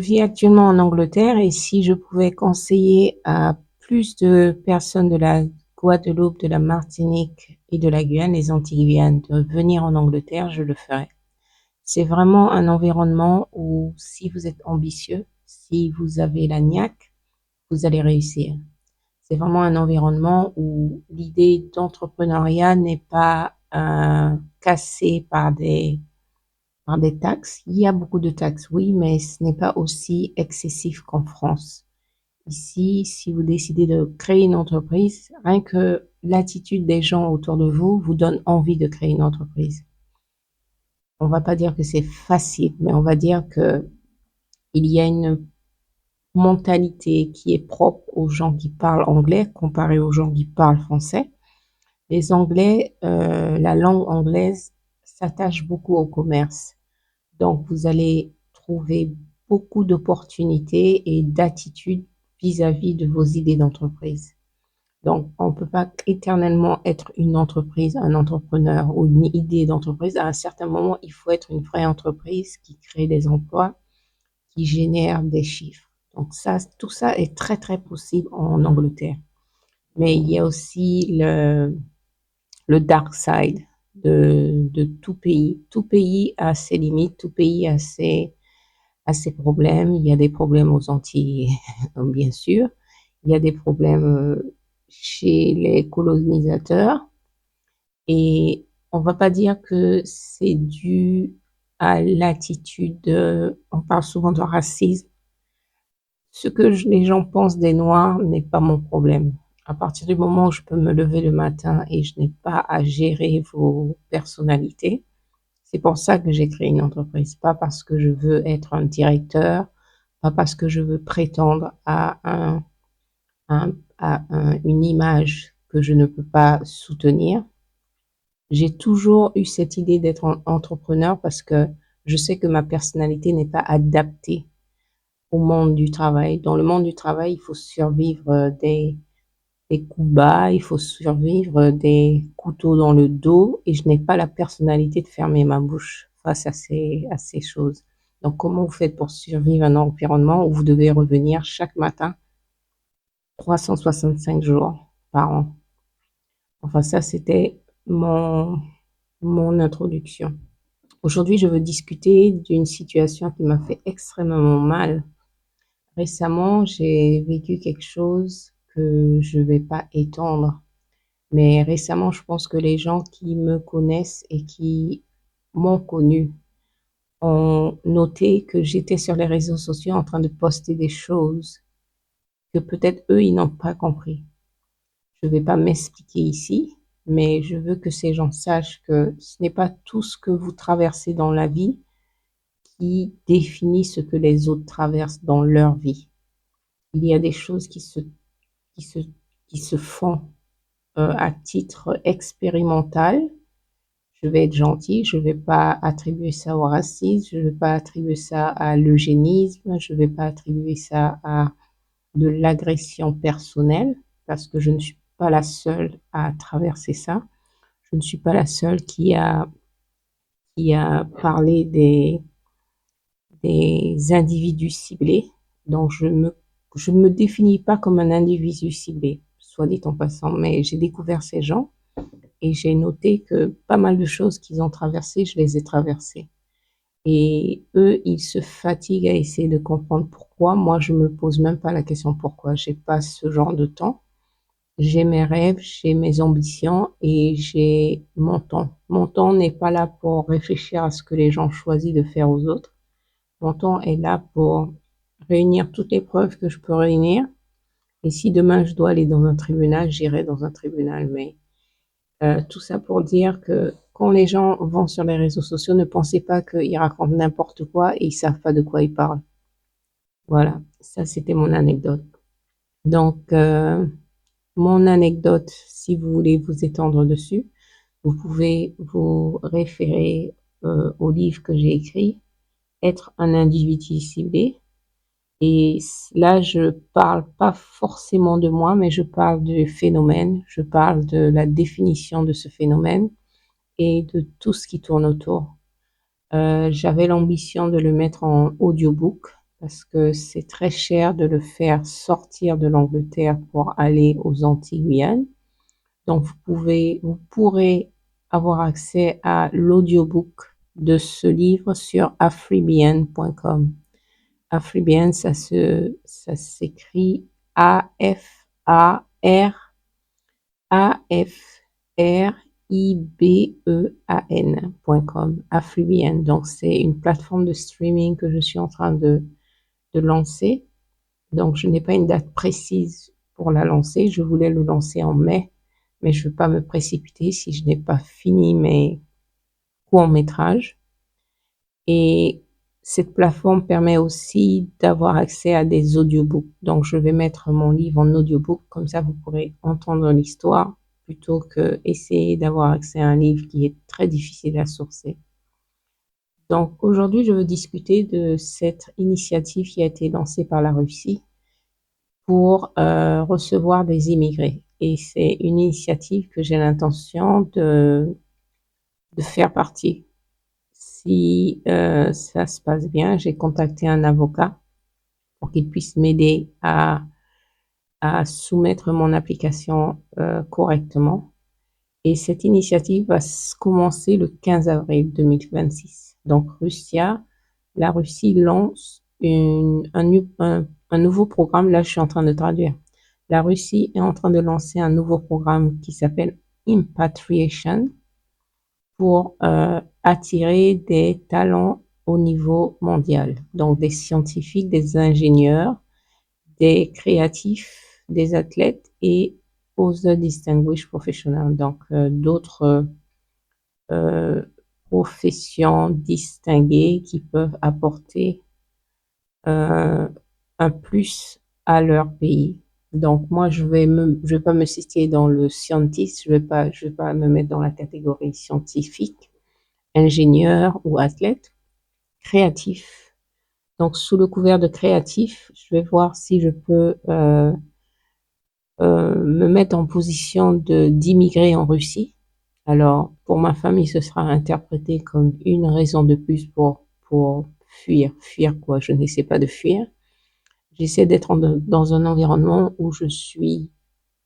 vis actuellement en Angleterre et si je pouvais conseiller à plus de personnes de la Guadeloupe, de la Martinique et de la Guyane, les Antilles Guyane, de venir en Angleterre, je le ferais. C'est vraiment un environnement où si vous êtes ambitieux, si vous avez la niaque, vous allez réussir. C'est vraiment un environnement où l'idée d'entrepreneuriat n'est pas cassée par des taxes. Il y a beaucoup de taxes, oui, mais ce n'est pas aussi excessif qu'en France. Ici, si vous décidez de créer une entreprise, rien que l'attitude des gens autour de vous vous donne envie de créer une entreprise. On va pas dire que c'est facile, mais on va dire que il y a une mentalité qui est propre aux gens qui parlent anglais comparé aux gens qui parlent français. Les Anglais, la langue anglaise s'attache beaucoup au commerce. Donc, vous allez trouver beaucoup d'opportunités et d'attitudes vis-à-vis de vos idées d'entreprise. Donc, on ne peut pas éternellement être une entreprise, un entrepreneur ou une idée d'entreprise. À un certain moment, il faut être une vraie entreprise qui crée des emplois, qui génère des chiffres. Donc ça, tout ça est très, très possible en Angleterre. Mais il y a aussi le dark side de tout pays. Tout pays a ses limites, tout pays a ses problèmes. Il y a des problèmes aux Antilles, bien sûr. Il y a des problèmes chez les colonisateurs. Et on va pas dire que c'est dû à l'attitude, on parle souvent de racisme. Ce que les gens pensent des Noirs n'est pas mon problème. À partir du moment où je peux me lever le matin et je n'ai pas à gérer vos personnalités, c'est pour ça que j'ai créé une entreprise. Pas parce que je veux être un directeur, pas parce que je veux prétendre une image que je ne peux pas soutenir. J'ai toujours eu cette idée d'être entrepreneur parce que je sais que ma personnalité n'est pas adaptée au monde du travail. Dans le monde du travail, il faut survivre des coups bas, il faut survivre des couteaux dans le dos et je n'ai pas la personnalité de fermer ma bouche face à ces choses. Donc, comment vous faites pour survivre un environnement où vous devez revenir chaque matin 365 jours par an? Enfin, ça, c'était mon introduction. Aujourd'hui, je veux discuter d'une situation qui m'a fait extrêmement mal. Récemment, j'ai vécu quelque chose que je vais pas étendre, mais récemment, je pense que les gens qui me connaissent et qui m'ont connu ont noté que j'étais sur les réseaux sociaux en train de poster des choses que peut-être eux, ils n'ont pas compris. Je vais pas m'expliquer ici, mais je veux que ces gens sachent que ce n'est pas tout ce que vous traversez dans la vie qui définit ce que les autres traversent dans leur vie. Il y a des choses qui se, qui se font à titre expérimental. Je vais être gentille, je ne vais pas attribuer ça au racisme, je ne vais pas attribuer ça à l'eugénisme, je ne vais pas attribuer ça à de l'agression personnelle, parce que je ne suis pas la seule à traverser ça. Je ne suis pas la seule qui a parlé des individus ciblés. Donc, je me définis pas comme un individu ciblé, soit dit en passant, mais j'ai découvert ces gens et j'ai noté que pas mal de choses qu'ils ont traversées, je les ai traversées. Et eux, ils se fatiguent à essayer de comprendre pourquoi. Moi, je me pose même pas la question pourquoi. J'ai pas ce genre de temps. J'ai mes rêves, j'ai mes ambitions et j'ai mon temps. Mon temps n'est pas là pour réfléchir à ce que les gens choisissent de faire aux autres. Mon temps est là pour réunir toutes les preuves que je peux réunir. Et si demain je dois aller dans un tribunal, j'irai dans un tribunal. Mais tout ça pour dire que quand les gens vont sur les réseaux sociaux, ne pensez pas qu'ils racontent n'importe quoi et ils savent pas de quoi ils parlent. Voilà, ça c'était mon anecdote. Donc, mon anecdote, si vous voulez vous étendre dessus, vous pouvez vous référer au livre que j'ai écrit, Être un individu ciblé. Et là, je parle pas forcément de moi, mais je parle du phénomène, je parle de la définition de ce phénomène et de tout ce qui tourne autour. J'avais l'ambition de le mettre en audiobook parce que c'est très cher de le faire sortir de l'Angleterre pour aller aux Antilles-Guyane. Donc vous pourrez avoir accès à l'audiobook de ce livre sur afribian.com. Afribian, ça s'écrit afribean.com. Afribian. Donc c'est une plateforme de streaming que je suis en train de lancer. Donc je n'ai pas une date précise pour la lancer. Je voulais le lancer en mai, mais je ne veux pas me précipiter si je n'ai pas fini mes courts-métrages. Et cette plateforme permet aussi d'avoir accès à des audiobooks. Donc, je vais mettre mon livre en audiobook, comme ça vous pourrez entendre l'histoire plutôt que essayer d'avoir accès à un livre qui est très difficile à sourcer. Donc, aujourd'hui, je veux discuter de cette initiative qui a été lancée par la Russie pour recevoir des immigrés. Et c'est une initiative que j'ai l'intention de faire partie. Si ça se passe bien, j'ai contacté un avocat pour qu'il puisse m'aider à soumettre mon application correctement. Et cette initiative va commencer le 15 avril 2026. Donc, la Russie lance un nouveau programme. Là, je suis en train de traduire. La Russie est en train de lancer un nouveau programme qui s'appelle Impatriation pour attirer des talents au niveau mondial. Donc, des scientifiques, des ingénieurs, des créatifs, des athlètes et other distinguished professionals. Donc, d'autres professions distinguées qui peuvent apporter un plus à leur pays. Donc, moi, je vais pas me situer dans le scientist, je vais pas me mettre dans la catégorie scientifique, ingénieur ou athlète, créatif. Donc, sous le couvert de créatif, je vais voir si je peux me mettre en position d'immigrer en Russie. Alors, pour ma famille, ce sera interprété comme une raison de plus pour fuir. Fuir quoi? Je n'essaie pas de fuir. J'essaie d'être dans un environnement où je suis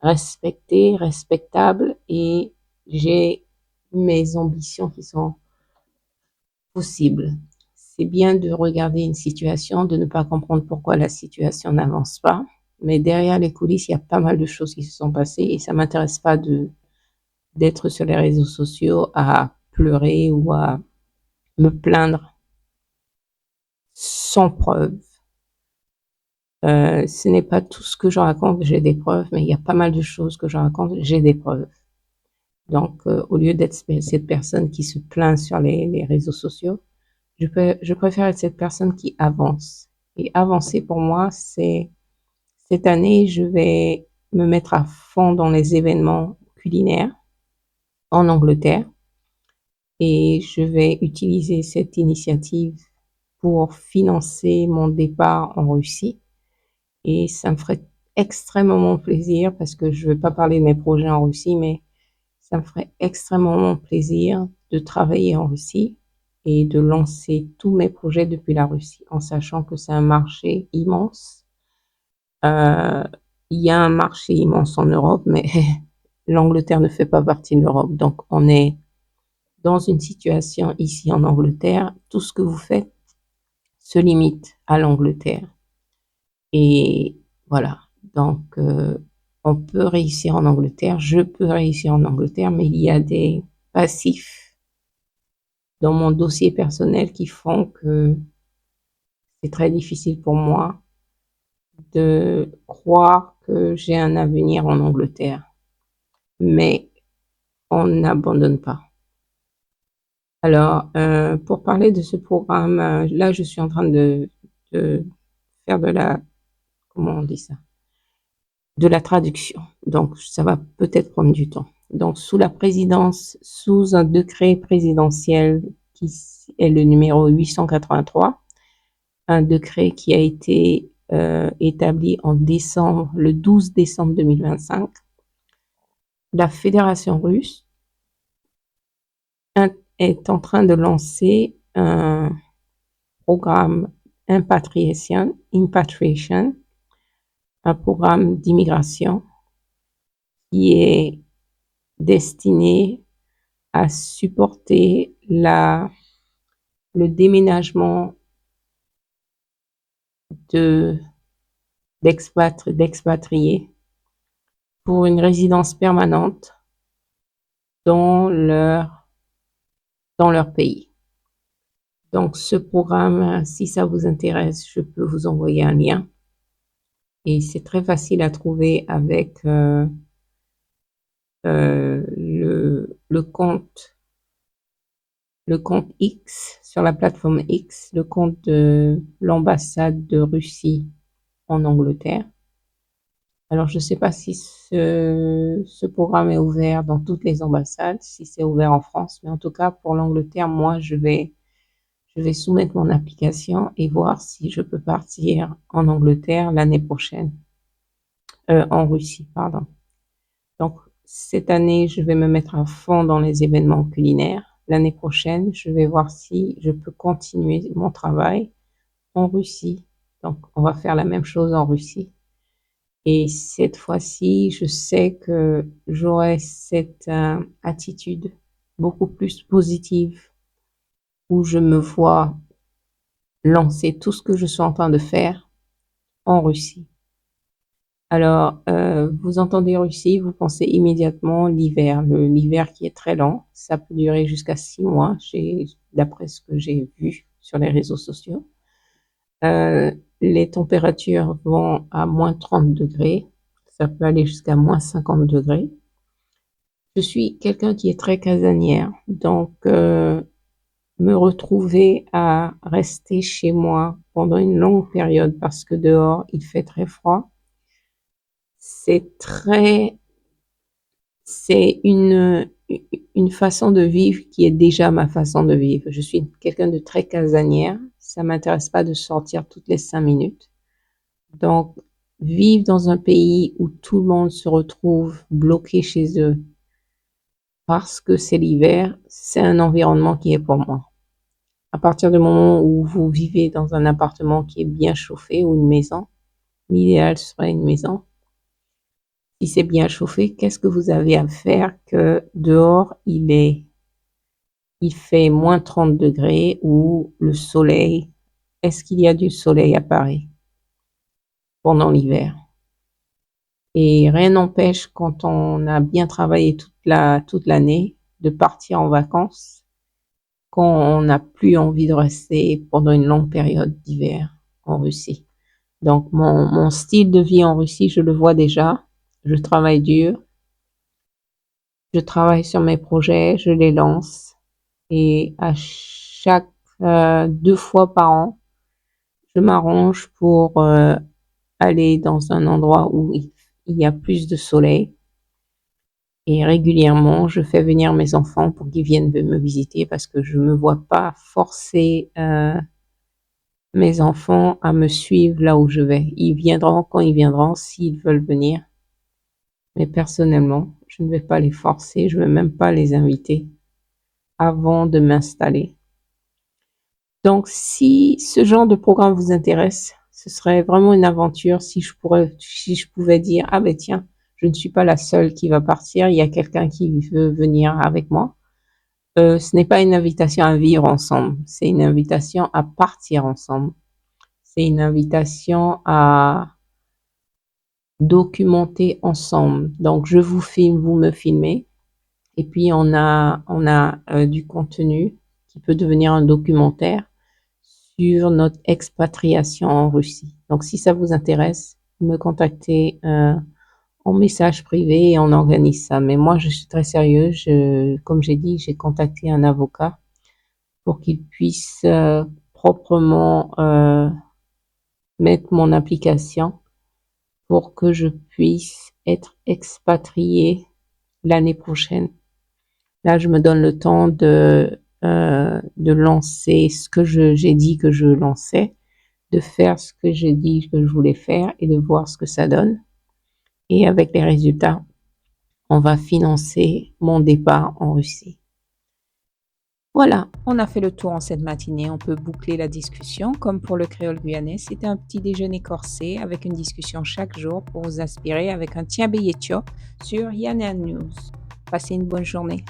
respectée, respectable et j'ai mes ambitions qui sont possibles. C'est bien de regarder une situation, de ne pas comprendre pourquoi la situation n'avance pas, mais derrière les coulisses, il y a pas mal de choses qui se sont passées et ça m'intéresse pas d'être sur les réseaux sociaux à pleurer ou à me plaindre sans preuve. Ce n'est pas tout ce que je raconte, j'ai des preuves, mais il y a pas mal de choses que je raconte, j'ai des preuves. Donc, au lieu d'être cette personne qui se plaint sur les réseaux sociaux, je préfère être cette personne qui avance. Et avancer pour moi, c'est cette année, je vais me mettre à fond dans les événements culinaires en Angleterre et je vais utiliser cette initiative pour financer mon départ en Russie. Et ça me ferait extrêmement plaisir parce que je ne vais pas parler de mes projets en Russie, mais ça me ferait extrêmement plaisir de travailler en Russie et de lancer tous mes projets depuis la Russie, en sachant que c'est un marché immense. Il y a un marché immense en Europe, mais l'Angleterre ne fait pas partie de l'Europe. Donc, on est dans une situation ici en Angleterre, tout ce que vous faites se limite à l'Angleterre. Et voilà. Donc, on peut réussir en Angleterre, je peux réussir en Angleterre, mais il y a des passifs dans mon dossier personnel qui font que c'est très difficile pour moi de croire que j'ai un avenir en Angleterre. Mais on n'abandonne pas. Alors, pour parler de ce programme, là, je suis en train de faire comment on dit ça? De la traduction. Donc, ça va peut-être prendre du temps. Donc, sous un décret présidentiel qui est le numéro 883, un décret qui a été établi le 12 décembre 2025, la Fédération russe est en train de lancer un programme Impatriation, un programme d'immigration qui est destiné à supporter le déménagement d'expatriés pour une résidence permanente dans leur pays. Donc, ce programme, si ça vous intéresse, je peux vous envoyer un lien. Et c'est très facile à trouver avec le compte X sur la plateforme X, le compte de l'ambassade de Russie en Angleterre. Alors, je ne sais pas si ce programme est ouvert dans toutes les ambassades, si c'est ouvert en France, mais en tout cas, pour l'Angleterre, moi, je vais soumettre mon application et voir si je peux partir en Angleterre l'année prochaine, en Russie, pardon. Donc, cette année, je vais me mettre à fond dans les événements culinaires. L'année prochaine, je vais voir si je peux continuer mon travail en Russie. Donc, on va faire la même chose en Russie. Et cette fois-ci, je sais que j'aurai cette attitude beaucoup plus positive où je me vois lancer tout ce que je suis en train de faire en Russie. Alors, vous entendez Russie, vous pensez immédiatement l'hiver, l'hiver qui est très lent. Ça peut durer jusqu'à 6 mois, d'après ce que j'ai vu sur les réseaux sociaux. Les températures vont à moins 30 degrés. Ça peut aller jusqu'à moins 50 degrés. Je suis quelqu'un qui est très casanière, donc me retrouver à rester chez moi pendant une longue période parce que dehors il fait très froid, c'est une façon de vivre qui est déjà ma façon de vivre. Je suis quelqu'un de très casanière, ça m'intéresse pas de sortir toutes les 5 minutes. Donc, vivre dans un pays où tout le monde se retrouve bloqué chez eux parce que c'est l'hiver, c'est un environnement qui est pour moi. À partir du moment où vous vivez dans un appartement qui est bien chauffé ou une maison, l'idéal serait une maison. Si c'est bien chauffé, qu'est-ce que vous avez à faire que dehors il fait moins 30 degrés ou le soleil, est-ce qu'il y a du soleil à Paris pendant l'hiver? Et rien n'empêche quand on a bien travaillé toute l'année de partir en vacances quand on n'a plus envie de rester pendant une longue période d'hiver en Russie. Donc mon style de vie en Russie, je le vois déjà. Je travaille dur, je travaille sur mes projets, je les lance et à chaque 2 fois par an, je m'arrange pour aller dans un endroit où il y a plus de soleil. Et régulièrement, je fais venir mes enfants pour qu'ils viennent me visiter parce que je me vois pas forcer mes enfants à me suivre là où je vais. Ils viendront quand ils viendront, s'ils veulent venir. Mais personnellement, je ne vais pas les forcer, je ne vais même pas les inviter avant de m'installer. Donc, si ce genre de programme vous intéresse, ce serait vraiment une aventure si je pouvais dire, ah ben tiens, je ne suis pas la seule qui va partir, il y a quelqu'un qui veut venir avec moi. Ce n'est pas une invitation à vivre ensemble, c'est une invitation à partir ensemble. C'est une invitation à documenter ensemble. Donc, je vous filme, vous me filmez. Et puis, on a du contenu qui peut devenir un documentaire sur notre expatriation en Russie. Donc, si ça vous intéresse, me contactez en message privé et on organise ça. Mais moi, je suis très sérieuse. Comme j'ai dit, j'ai contacté un avocat pour qu'il puisse proprement mettre mon application pour que je puisse être expatriée l'année prochaine. Là, je me donne le temps de lancer ce que j'ai dit que je lançais, de faire ce que j'ai dit que je voulais faire et de voir ce que ça donne. Et avec les résultats, on va financer mon départ en Russie. Voilà, on a fait le tour en cette matinée, on peut boucler la discussion. Comme pour le créole guyanais, c'était un petit déjeuner corsé avec une discussion chaque jour pour vous inspirer avec un tiens béyetio sur Yana News. Passez une bonne journée.